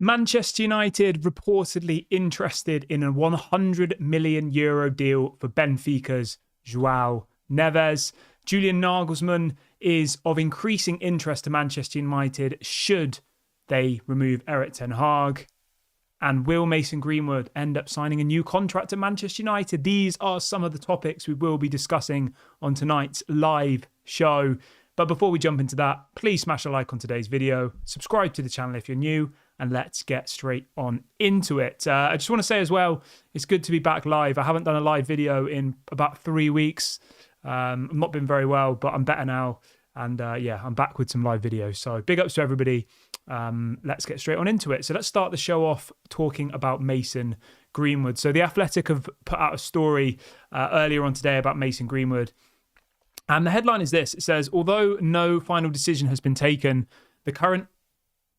Manchester United reportedly interested in a €100 million deal for Benfica's Joao Neves. Julian Nagelsmann is of increasing interest to Manchester United should they remove Erik ten Hag. And will Mason Greenwood end up signing a new contract at Manchester United? These are some of the topics we will be discussing on tonight's live show. But before we jump into that, please smash a like on today's video, subscribe to the channel if you're new, and let's get straight on into it. I just want to say as well, it's good to be back live. I haven't done a live video in about 3 weeks. I've not been very well, but I'm better now. And I'm back with some live videos. So big ups to everybody. Let's get straight on into it. So let's start the show off talking about Mason Greenwood. So The Athletic have put out a story earlier on today about Mason Greenwood. And the headline is this. It says, although no final decision has been taken, the current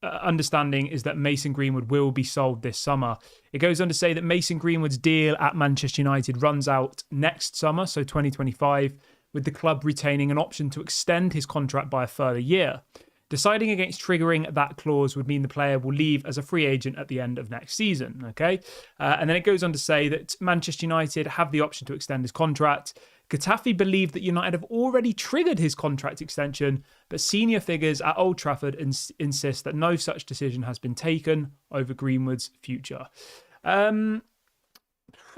understanding is that Mason Greenwood will be sold this summer. It goes on to say that Mason Greenwood's deal at Manchester United runs out next summer, so 2025, with the club retaining an option to extend his contract by a further year. Deciding against triggering that clause would mean the player will leave as a free agent at the end of next season. Okay, and then it goes on to say that Manchester United have the option to extend his contract. Getafe believe that United have already triggered his contract extension, but senior figures at Old Trafford insist that no such decision has been taken over Greenwood's future. I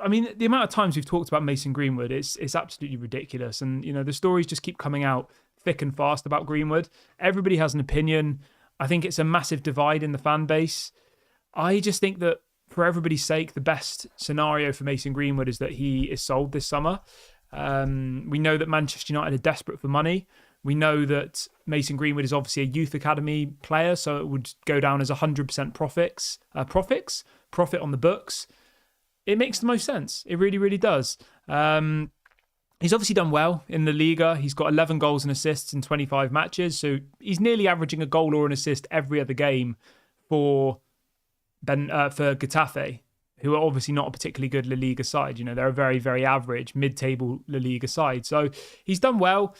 mean, the amount of times we've talked about Mason Greenwood, it's absolutely ridiculous. And, you know, the stories just keep coming out thick and fast about Greenwood. Everybody has an opinion. I think it's a massive divide in the fan base. I just think that for everybody's sake, the best scenario for Mason Greenwood is that he is sold this summer. We know that Manchester United are desperate for money. We know that Mason Greenwood is obviously a youth academy player, so it would go down as 100% profit on the books. It makes the most sense. It really, really does. He's obviously done well in the Liga. He's got 11 goals and assists in 25 matches, so he's nearly averaging a goal or an assist every other game for Getafe, who are obviously not a particularly good La Liga side. You know, they're a very, very average mid-table La Liga side. So he's done well,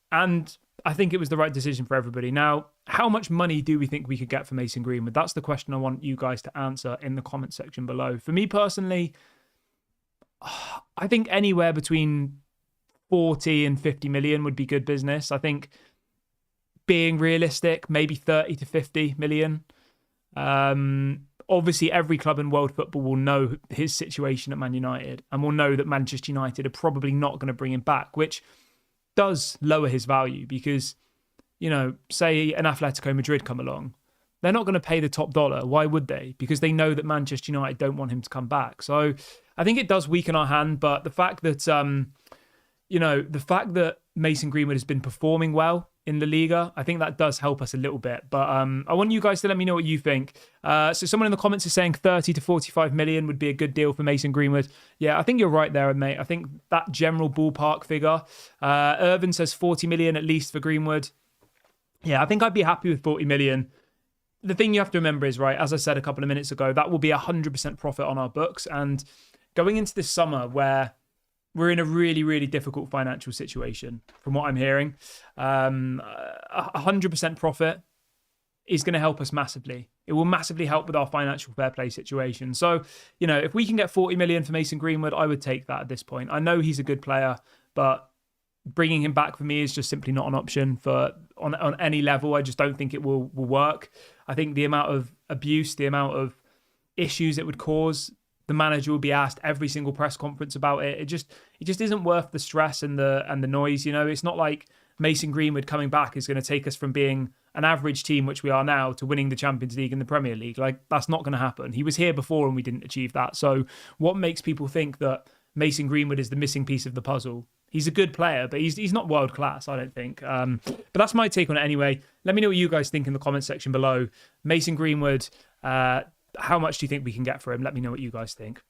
and I think it was the right decision for everybody. Now, how much money do we think we could get for Mason Greenwood? That's the question I want you guys to answer in the comment section below. For me personally, I think anywhere between 40 and 50 million would be good business. I think being realistic, maybe 30 to 50 million. Obviously, every club in world football will know his situation at Man United and will know that Manchester United are probably not going to bring him back, which does lower his value because, you know, say an Atletico Madrid come along, they're not going to pay the top dollar. Why would they? Because they know that Manchester United don't want him to come back. So I think it does weaken our hand, but the fact that, the fact that Mason Greenwood has been performing well in La Liga, I think that does help us a little bit. But I want you guys to let me know what you think. So someone in the comments is saying 30 to 45 million would be a good deal for Mason Greenwood. Yeah, I think you're right there, mate. I think that general ballpark figure. Irvin says 40 million at least for Greenwood. Yeah, I think I'd be happy with 40 million. The thing you have to remember is, right, as I said a couple of minutes ago, that will be 100% profit on our books. And going into this summer where we're in a really, really difficult financial situation, from what I'm hearing. 100% profit is going to help us massively. It will massively help with our financial fair play situation. So, you know, if we can get 40 million for Mason Greenwood, I would take that at this point. I know he's a good player, but bringing him back for me is just simply not an option on any level. I just don't think it will work. I think the amount of abuse, the amount of issues it would cause, the manager will be asked every single press conference about it. It just isn't worth the stress and the noise. You know, it's not like Mason Greenwood coming back is going to take us from being an average team, which we are now, to winning the Champions League and the Premier League. Like, that's not going to happen. He was here before and we didn't achieve that. So what makes people think that Mason Greenwood is the missing piece of the puzzle? He's a good player, but he's not world class, I don't think. But that's my take on it anyway. Let me know what you guys think in the comment section below. Mason Greenwood, how much do you think we can get for him? Let me know what you guys think.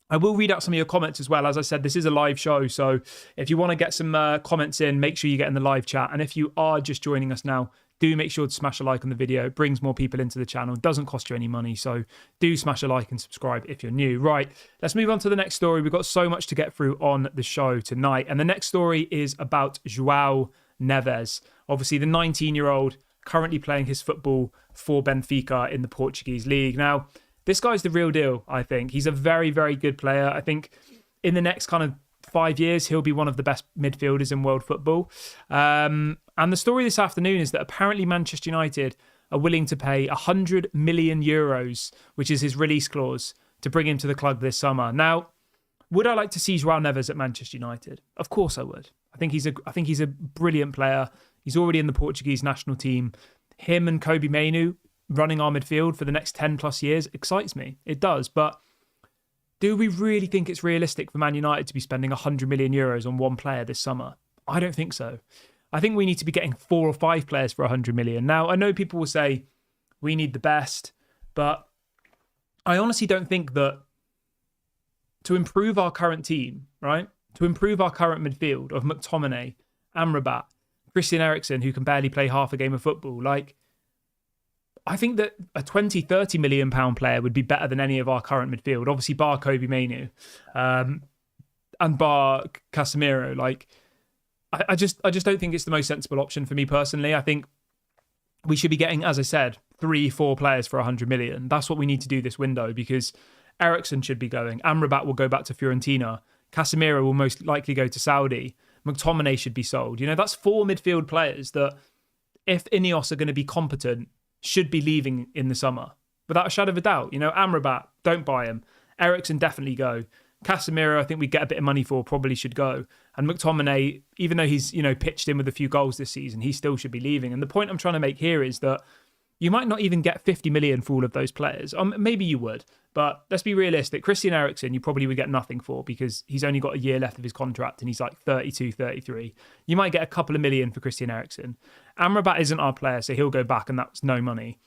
I will read out some of your comments as well. As I said, this is a live show, so if you want to get some comments in, make sure you get in the live chat. And if you are just joining us now, do make sure to smash a like on the video. It brings more people into the channel. It doesn't cost you any money, so do smash a like and subscribe if you're new. Right, let's move on to the next story. We've got so much to get through on the show tonight. And the next story is about Joao Neves. Obviously, the 19-year-old currently playing his football for Benfica in the Portuguese league. Now, this guy's the real deal, I think. He's a very, very good player. I think in the next kind of 5 years, he'll be one of the best midfielders in world football. And the story this afternoon is that apparently Manchester United are willing to pay 100 million euros, which is his release clause, to bring him to the club this summer. Now, would I like to see Joao Neves at Manchester United? Of course I would. I think he's a brilliant player. He's already in the Portuguese national team. Him and Kobbie Mainoo running our midfield for the next 10 plus years excites me. It does. But do we really think it's realistic for Man United to be spending 100 million euros on one player this summer? I don't think so. I think we need to be getting 4 or 5 players for 100 million. Now, I know people will say we need the best, but I honestly don't think that to improve our current team, right? To improve our current midfield of McTominay, Amrabat, Christian Eriksen, who can barely play half a game of football, I think that a 20, 30 million pound player would be better than any of our current midfield. Obviously, bar Kobbie Mainoo and bar Casemiro. I just don't think it's the most sensible option for me personally. I think we should be getting, as I said, 3, 4 players for 100 million. That's what we need to do this window, because Eriksen should be going. Amrabat will go back to Fiorentina. Casemiro will most likely go to Saudi. McTominay should be sold. That's 4 midfield players that, if Ineos are going to be competent, should be leaving in the summer. Without a shadow of a doubt. Amrabat, don't buy him. Eriksen, definitely go. Casemiro, I think we get a bit of money for, probably should go. And McTominay, even though he's, pitched in with a few goals this season, he still should be leaving. And the point I'm trying to make here is that you might not even get 50 million for all of those players. Maybe you would, but let's be realistic. Christian Eriksen, you probably would get nothing for, because he's only got a year left of his contract and he's like 32, 33. You might get a couple of million for Christian Eriksen. Amrabat isn't our player, so he'll go back and that's no money.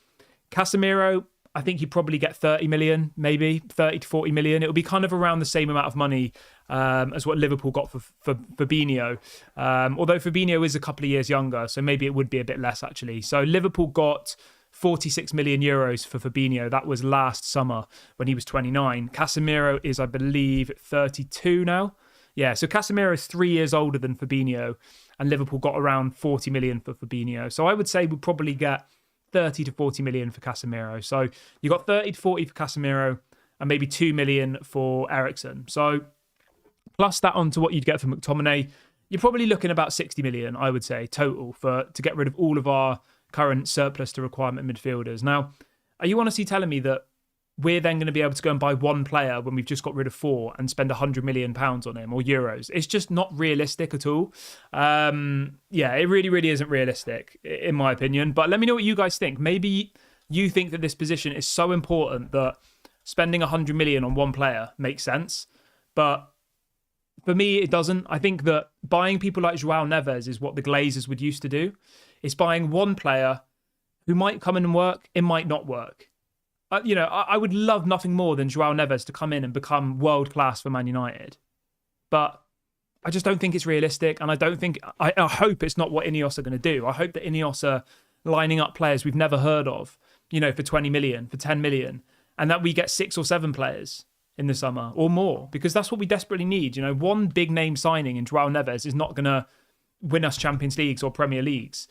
Casemiro, I think you probably get 30 million, maybe 30 to 40 million. It'll be kind of around the same amount of money as what Liverpool got for Fabinho. Although Fabinho is a couple of years younger, so maybe it would be a bit less actually. So Liverpool got 46 million euros for Fabinho. That was last summer when he was 29. Casemiro is, I believe, 32 now. Yeah, so Casemiro is 3 years older than Fabinho, and Liverpool got around 40 million for Fabinho. So I would say we'll probably get 30 to 40 million for Casemiro. So you got 30 to 40 for Casemiro and maybe 2 million for Eriksen. So plus that onto what you'd get for McTominay, you're probably looking about 60 million, I would say, total to get rid of all of our current surplus to requirement midfielders. Now, are you honestly telling me that we're then going to be able to go and buy one player when we've just got rid of 4 and spend 100 million pounds on him, or euros? It's just not realistic at all. It really, really isn't realistic, in my opinion. But let me know what you guys think. Maybe you think that this position is so important that spending 100 million on one player makes sense. But for me, it doesn't. I think that buying people like Joao Neves is what the Glazers would used to do. It's buying one player who might come in and work, it might not work. I would love nothing more than Joao Neves to come in and become world class for Man United. But I just don't think it's realistic. And I hope it's not what Ineos are going to do. I hope that Ineos are lining up players we've never heard of, for 20 million, for 10 million, and that we get 6 or 7 players in the summer or more, because that's what we desperately need. One big name signing in Joao Neves is not going to win us Champions Leagues or Premier Leagues.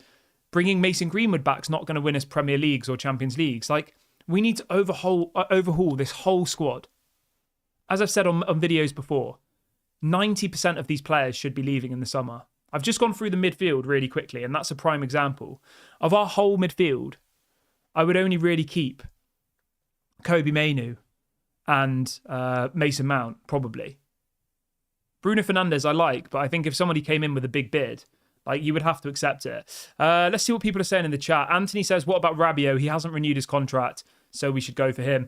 Bringing Mason Greenwood back is not going to win us Premier Leagues or Champions Leagues. We need to overhaul this whole squad. As I've said on videos before, 90% of these players should be leaving in the summer. I've just gone through the midfield really quickly, and that's a prime example. Of our whole midfield, I would only really keep Kobbie Mainoo and Mason Mount, probably. Bruno Fernandez I like, but I think if somebody came in with a big bid, you would have to accept it. Let's see what people are saying in the chat. Anthony says, what about Rabiot? He hasn't renewed his contract, so we should go for him.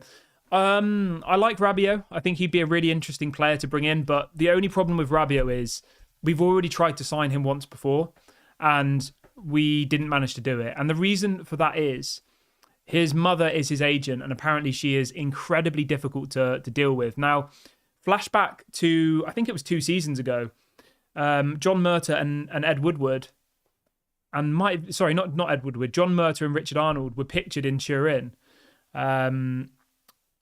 I like Rabiot. I think he'd be a really interesting player to bring in, but the only problem with Rabiot is we've already tried to sign him once before, and we didn't manage to do it. And the reason for that is his mother is his agent, and apparently she is incredibly difficult to deal with. Now, flashback to, I think it was 2 seasons ago, John Murta and Ed Woodward, and not Ed Woodward, John Murta and Richard Arnold were pictured in Turin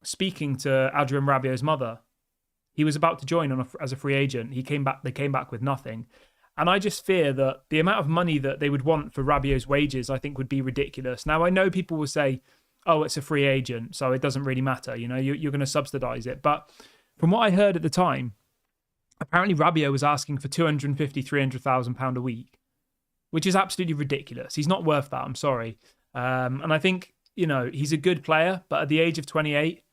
speaking to Adrien Rabiot's mother. He was about to join as a free agent. They came back with nothing. And I just fear that the amount of money that they would want for Rabiot's wages, I think, would be ridiculous. Now, I know people will say, oh, it's a free agent, so it doesn't really matter. You know, you're going to subsidise it. But from what I heard at the time, apparently Rabiot was asking for £250,000, £300,000 a week, which is absolutely ridiculous. He's not worth that, I'm sorry. And I think, you know, he's a good player, but at the age of 28,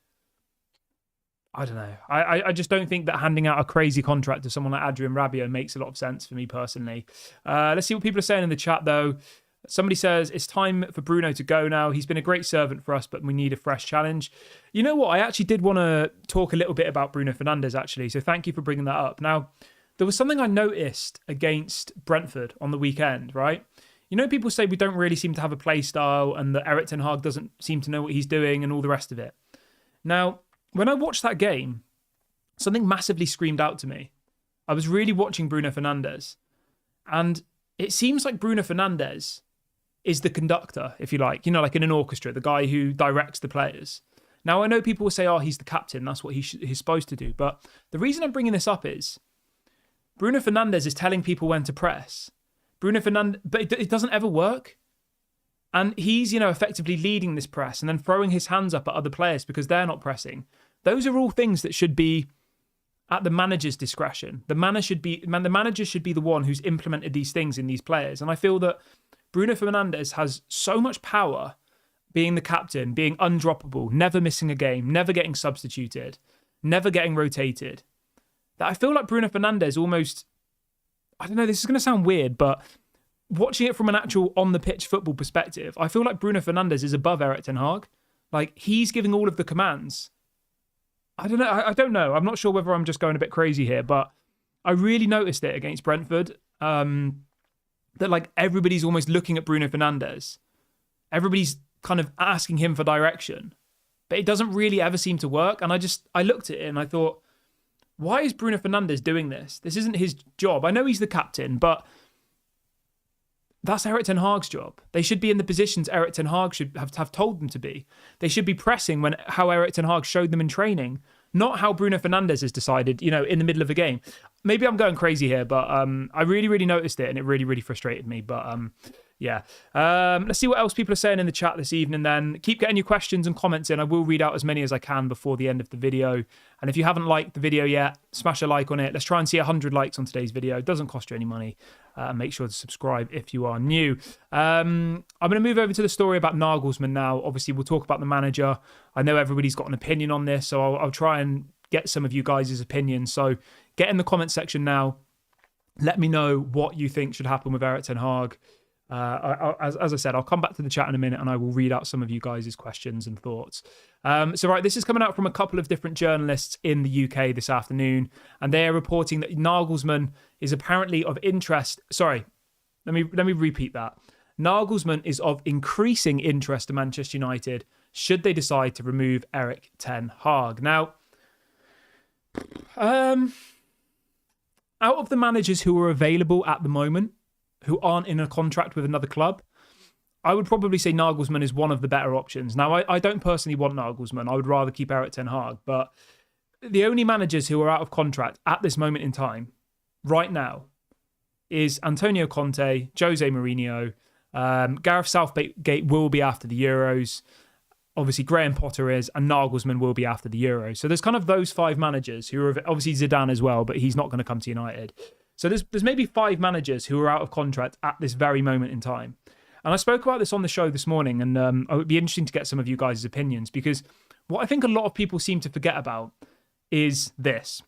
I don't know. I just don't think that handing out a crazy contract to someone like Adrien Rabiot makes a lot of sense for me personally. Let's see what people are saying in the chat, though. Somebody says, it's time for Bruno to go now. He's been a great servant for us, but we need a fresh challenge. You know what? I actually did want to talk a little bit about Bruno Fernandez, actually. So thank you for bringing that up. Now, there was something I noticed against Brentford on the weekend, right? You know, people say we don't really seem to have a play style and that Erik ten Hag doesn't seem to know what he's doing and all the rest of it. Now, when I watched that game, something massively screamed out to me. I was really watching Bruno Fernandez, and it seems like Bruno Fernandez is the conductor, if you like, you know, like in an orchestra, the guy who directs the players. Now, I know people will say, oh, he's the captain, that's what he's supposed to do. But the reason I'm bringing this up is Bruno Fernandez is telling people when to press. Bruno Fernandez, but it doesn't ever work. And he's, you know, effectively leading this press and then throwing his hands up at other players because they're not pressing. Those are all things that should be at the manager's discretion. The manager should be the one who's implemented these things in these players. And I feel that Bruno Fernandez has so much power being the captain, being undroppable, never missing a game, never getting substituted, never getting rotated, that I feel like Bruno Fernandez almost, I don't know, this is going to sound weird, but watching it from an actual on-the-pitch football perspective, I feel like Bruno Fernandez is above Erik ten Hag. Like, he's giving all of the commands. I don't know. I'm not sure whether I'm just going a bit crazy here, but I really noticed it against Brentford, that like everybody's almost looking at Bruno Fernandez. Everybody's kind of asking him for direction, but it doesn't really ever seem to work. And I looked at it and I thought, why is Bruno Fernandez doing this? This isn't his job. I know he's the captain, but that's Erik ten Hag's job. They should be in the positions Erik ten Hag should have told them to be. They should be pressing how Erik ten Hag showed them in training, not how Bruno Fernandez has decided, you know, in the middle of a game. Maybe I'm going crazy here, but I really, really noticed it and it really, really frustrated me. But yeah. Let's see what else people are saying in the chat this evening then. Keep getting your questions and comments in. I will read out as many as I can before the end of the video. And if you haven't liked the video yet, smash a like on it. Let's try and see 100 likes on today's video. It doesn't cost you any money. Make sure to subscribe if you are new. I'm going to move over to the story about Nagelsmann now. Obviously, we'll talk about the manager. I know everybody's got an opinion on this, so I'll try and get some of you guys' opinions. So get in the comment section now. Let me know what you think should happen with Erik ten Hag. As I said, I'll come back to the chat in a minute and I will read out some of you guys' questions and thoughts. So right, this is coming out from a couple of different journalists in the UK this afternoon, and they are reporting that Nagelsmann is apparently of interest. Sorry, let me repeat that. Nagelsmann is of increasing interest to Manchester United should they decide to remove Erik ten Hag. Now, out of the managers who are available at the moment, who aren't in a contract with another club, I would probably say Nagelsmann is one of the better options. Now, I don't personally want Nagelsmann. I would rather keep Erik ten Hag. But the only managers who are out of contract at this moment in time, right now, is Antonio Conte, Jose Mourinho, Gareth Southgate will be after the Euros. Obviously, Graham Potter is, and Nagelsmann will be after the Euros. So there's kind of those five managers who are, obviously Zidane as well, but he's not going to come to United. So there's maybe five managers who are out of contract at this very moment in time. And I spoke about this on the show this morning, and it would be interesting to get some of you guys' opinions, because what I think a lot of people seem to forget about is this.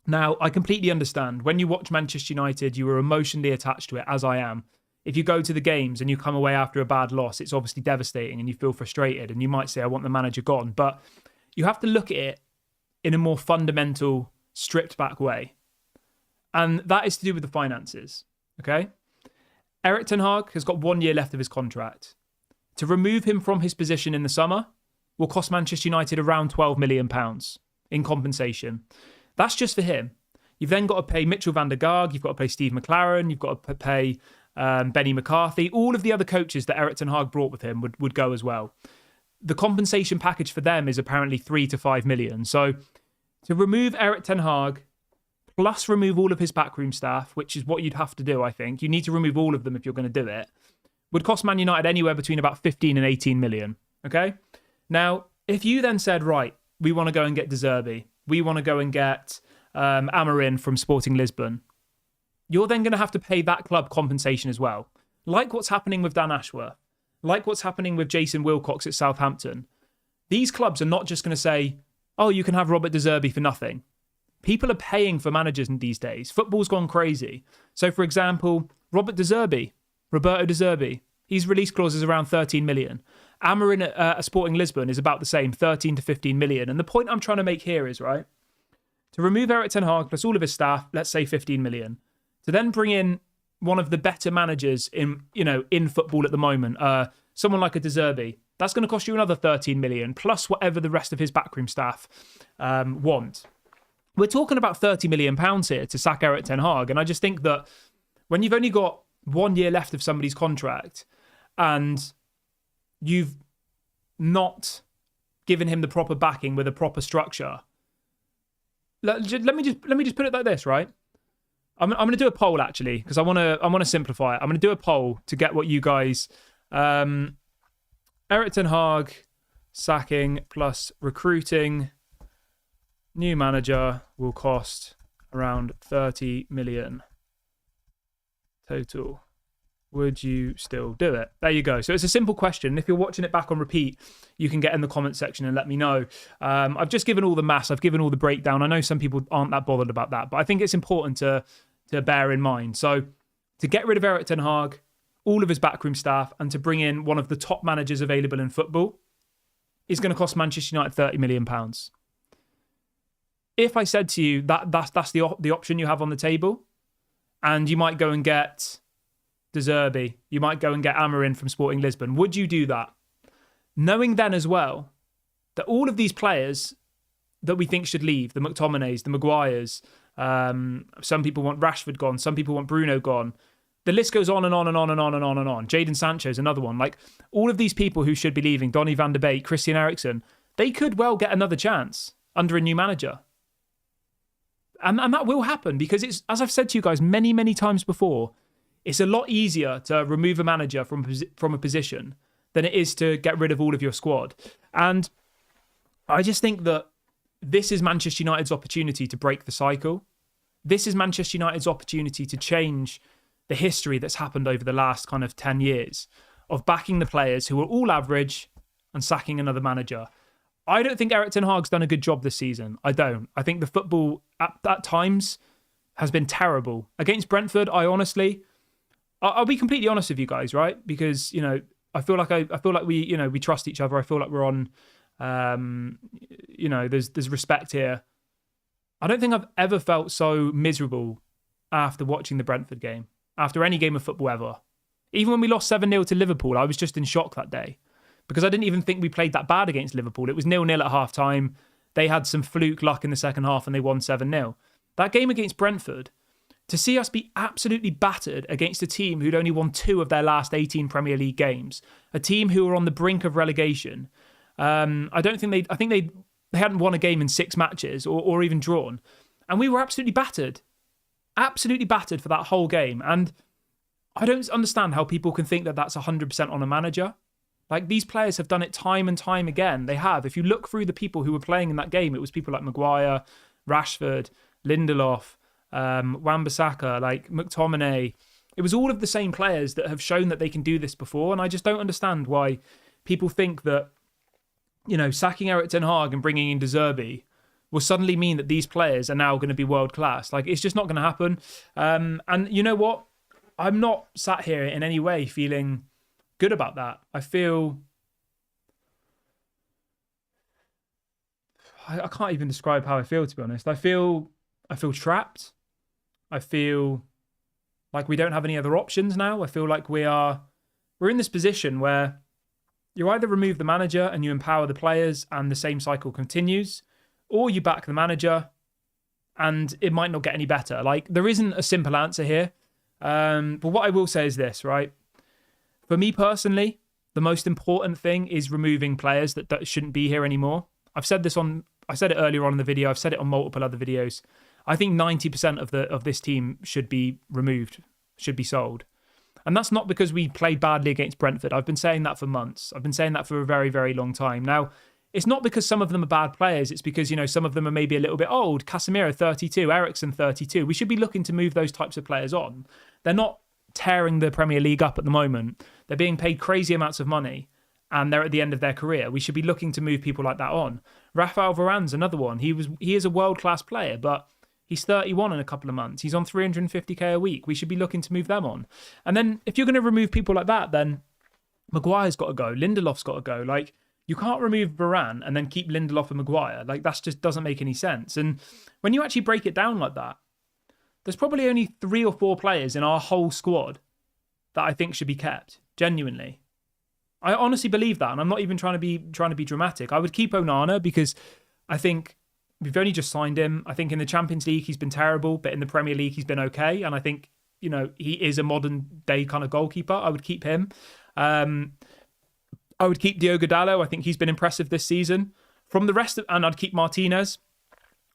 Now, I completely understand. When you watch Manchester United, you are emotionally attached to it, as I am. If you go to the games and you come away after a bad loss, it's obviously devastating and you feel frustrated and you might say, I want the manager gone. But you have to look at it in a more fundamental, stripped back way. And that is to do with the finances, okay? Erik ten Hag has got 1 year left of his contract. To remove him from his position in the summer will cost Manchester United around £12 million in compensation. That's just for him. You've then got to pay Mitchell van der Gaag, you've got to pay Steve McLaren, you've got to pay Benny McCarthy. All of the other coaches that Erik ten Hag brought with him would go as well. The compensation package for them is apparently 3 to 5 million. So to remove Erik ten Hag, plus remove all of his backroom staff, which is what you'd have to do, I think. You need to remove all of them if you're going to do it. Would cost Man United anywhere between about 15 and 18 million. Okay? Now, if you then said, right, we want to go and get De Zerbi, we want to go and get Amorim from Sporting Lisbon, you're then going to have to pay that club compensation as well. Like what's happening with Dan Ashworth, like what's happening with Jason Wilcox at Southampton. These clubs are not just going to say, oh, you can have Robert De Zerbi for nothing. People are paying for managers these days. Football's gone crazy. So, for example, Roberto De Zerbi, his release clause is around 13 million. Amorim at Sporting Lisbon is about the same, 13 to 15 million. And the point I'm trying to make here is, right, to remove Erik ten Hag plus all of his staff, let's say 15 million, to then bring in one of the better managers in football at the moment, someone like a De Zerbi, that's going to cost you another 13 million, plus whatever the rest of his backroom staff want. We're talking about £30 million here to sack Erik ten Hag. And I just think that when you've only got 1 year left of somebody's contract and you've not given him the proper backing with a proper structure, let me just put it like this, right? I'm going to do a poll actually, because I want to simplify it. I'm going to do a poll to get what you guys, Erik ten Hag sacking plus recruiting new manager will cost around 30 million total. Would you still do it? There you go. So it's a simple question. If you're watching it back on repeat, you can get in the comment section and let me know. I've just given all the maths. I've given all the breakdown. I know some people aren't that bothered about that, but I think it's important to bear in mind. So to get rid of Erik ten Hag, all of his backroom staff, and to bring in one of the top managers available in football is going to cost Manchester United £30 million. If I said to you that's the option you have on the table, and you might go and get De Zerbi, you might go and get Amorim from Sporting Lisbon, would you do that? Knowing then as well that all of these players that we think should leave, the McTominays, the Maguires, some people want Rashford gone, some people want Bruno gone. The list goes on and on and on and on and on and on. Jadon Sancho's another one. Like all of these people who should be leaving, Donny van de Beek, Christian Eriksen, they could well get another chance under a new manager. And that will happen because it's, as I've said to you guys many, many times before, it's a lot easier to remove a manager from a position than it is to get rid of all of your squad. And I just think that this is Manchester United's opportunity to break the cycle. This is Manchester United's opportunity to change the history that's happened over the last kind of 10 years of backing the players who are all average and sacking another manager. I don't think Erik ten Hag's done a good job this season. I don't. I think the football at times has been terrible. Against Brentford, I'll be completely honest with you guys, right? Because, I feel like we trust each other. I feel like we're on, there's respect here. I don't think I've ever felt so miserable after watching the Brentford game, after any game of football ever. Even when we lost 7-0 to Liverpool, I was just in shock that day because I didn't even think we played that bad against Liverpool. It was 0-0 at half-time. They had some fluke luck in the second half and they won 7-0. That game against Brentford, to see us be absolutely battered against a team who'd only won 2 of their last 18 Premier League games, a team who were on the brink of relegation. I think they hadn't won a game in 6 matches or even drawn. And we were absolutely battered for that whole game. And I don't understand how people can think that that's 100% on a manager. Like, these players have done it time and time again. They have. If you look through the people who were playing in that game, it was people like Maguire, Rashford, Lindelof, Wan-Bissaka, like McTominay. It was all of the same players that have shown that they can do this before. And I just don't understand why people think that, sacking Erik ten Hag and bringing in De Zerbi will suddenly mean that these players are now going to be world class. Like, it's just not going to happen. And you know what? I'm not sat here in any way feeling good about that. I can't even describe how I feel, to be honest. I feel trapped. I feel like we don't have any other options now. I feel like we're in this position where you either remove the manager and you empower the players and the same cycle continues, or you back the manager and it might not get any better. Like, there isn't a simple answer here. But what I will say is this, right? For me personally, the most important thing is removing players that shouldn't be here anymore. I said it earlier on in the video. I've said it on multiple other videos. I think 90% of this team should be removed, should be sold. And that's not because we played badly against Brentford. I've been saying that for months. I've been saying that for a very, very long time. Now, it's not because some of them are bad players. It's because, some of them are maybe a little bit old. Casemiro, 32. Eriksen, 32. We should be looking to move those types of players on. They're not tearing the Premier League up at the moment. They're being paid crazy amounts of money, and they're at the end of their career. We should be looking to move people like that on. Rafael Varane's another one. He is a world-class player, but he's 31 in a couple of months. He's on 350k a week. We should be looking to move them on. And then if you're going to remove people like that, then Maguire's got to go. Lindelof's got to go. Like, you can't remove Varane and then keep Lindelof and Maguire. Like, that just doesn't make any sense. And when you actually break it down like that, there's probably only 3 or 4 players in our whole squad that I think should be kept. Genuinely. I honestly believe that, and I'm not even trying to be dramatic. I would keep Onana because I think we've only just signed him. I think in the Champions League he's been terrible, but in the Premier League he's been okay. And I think, he is a modern day kind of goalkeeper. I would keep him. I would keep Diogo Dalot. I think he's been impressive this season. And I'd keep Martinez.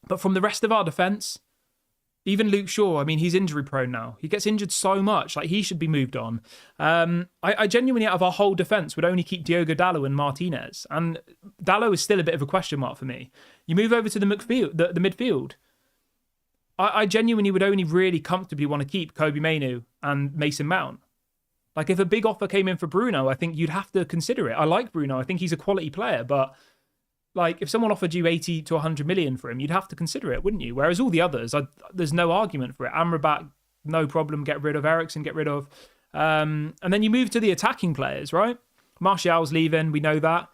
But from the rest of our defence, even Luke Shaw, I mean, he's injury prone now. He gets injured so much. Like, he should be moved on. I genuinely, out of our whole defence, would only keep Diogo Dalot and Martinez. And Dalot is still a bit of a question mark for me. You move over to the midfield. I genuinely would only really comfortably want to keep Kobe Mainoo and Mason Mount. Like, if a big offer came in for Bruno, I think you'd have to consider it. I like Bruno. I think he's a quality player, but like, if someone offered you 80 to 100 million for him, you'd have to consider it, wouldn't you? Whereas all the others, there's no argument for it. Amrabat, no problem, get rid of. Eriksen, get rid of. And then you move to the attacking players, right? Martial's leaving, we know that.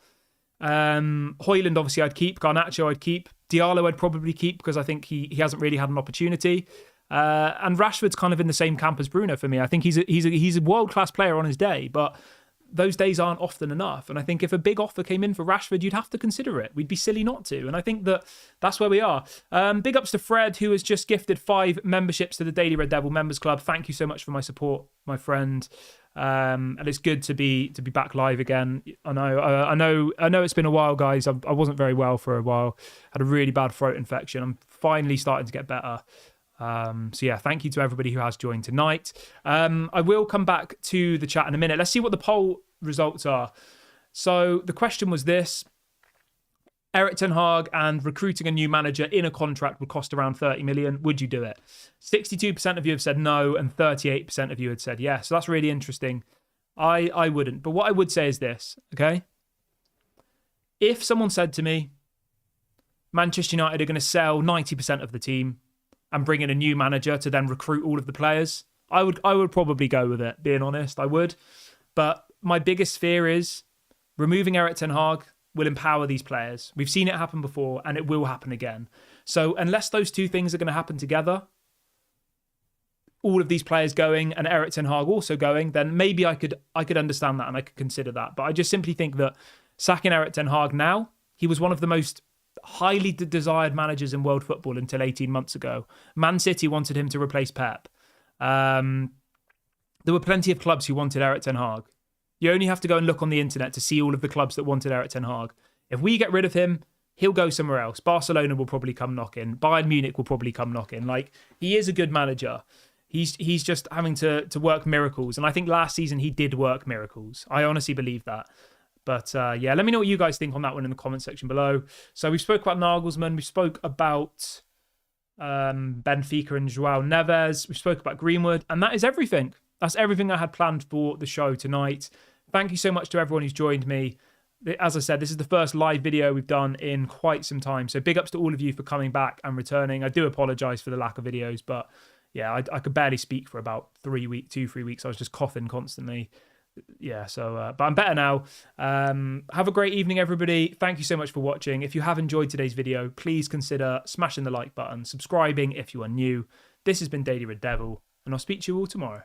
Højlund, obviously, I'd keep. Garnacho, I'd keep. Diallo, I'd probably keep because I think he hasn't really had an opportunity. And Rashford's kind of in the same camp as Bruno for me. I think he's a world-class player on his day, but those days aren't often enough. And I think if a big offer came in for Rashford, you'd have to consider it. We'd be silly not to. And I think that's where we are. Big ups to Fred, who has just gifted 5 memberships to the Daily Red Devil Members Club. Thank you so much for my support, my friend. And it's good to be back live again. I know it's been a while, guys. I wasn't very well for a while. Had a really bad throat infection. I'm finally starting to get better. So yeah, thank you to everybody who has joined tonight. I will come back to the chat in a minute. Let's see what the poll results are. So the question was this: Erik ten Hag and recruiting a new manager in a contract would cost around 30 million. Would you do it? 62% of you have said no, and 38% of you had said yes. So that's really interesting. I wouldn't. But what I would say is this, okay? If someone said to me, Manchester United are going to sell 90% of the team and bring in a new manager to then recruit all of the players, I would probably go with it, being honest, I would. But my biggest fear is removing Erik ten Hag will empower these players. We've seen it happen before, and it will happen again. So unless those two things are going to happen together, all of these players going and Erik ten Hag also going, then maybe I could understand that and I could consider that. But I just simply think that sacking Erik ten Hag now, he was one of the most highly desired managers in world football until 18 months ago. Man City wanted him to replace Pep. There were plenty of clubs who wanted Erik ten Hag. You only have to go and look on the internet to see all of the clubs that wanted Erik ten Hag. If we get rid of him, he'll go somewhere else. Barcelona will probably come knocking. Bayern Munich will probably come knocking. Like, he is a good manager. He's just having to work miracles. And I think last season he did work miracles. I honestly believe that. But yeah, let me know what you guys think on that one in the comment section below. So we spoke about Nagelsmann. We spoke about Benfica and Joao Neves. We spoke about Greenwood. And that is everything. That's everything I had planned for the show tonight. Thank you so much to everyone who's joined me. As I said, this is the first live video we've done in quite some time. So big ups to all of you for coming back and returning. I do apologise for the lack of videos, but yeah, I could barely speak for about 3 weeks. I was just coughing constantly. Yeah, so, but I'm better now. Have a great evening, everybody. Thank you so much for watching. If you have enjoyed today's video, please consider smashing the like button, subscribing if you are new. This has been Daily Red Devil, and I'll speak to you all tomorrow.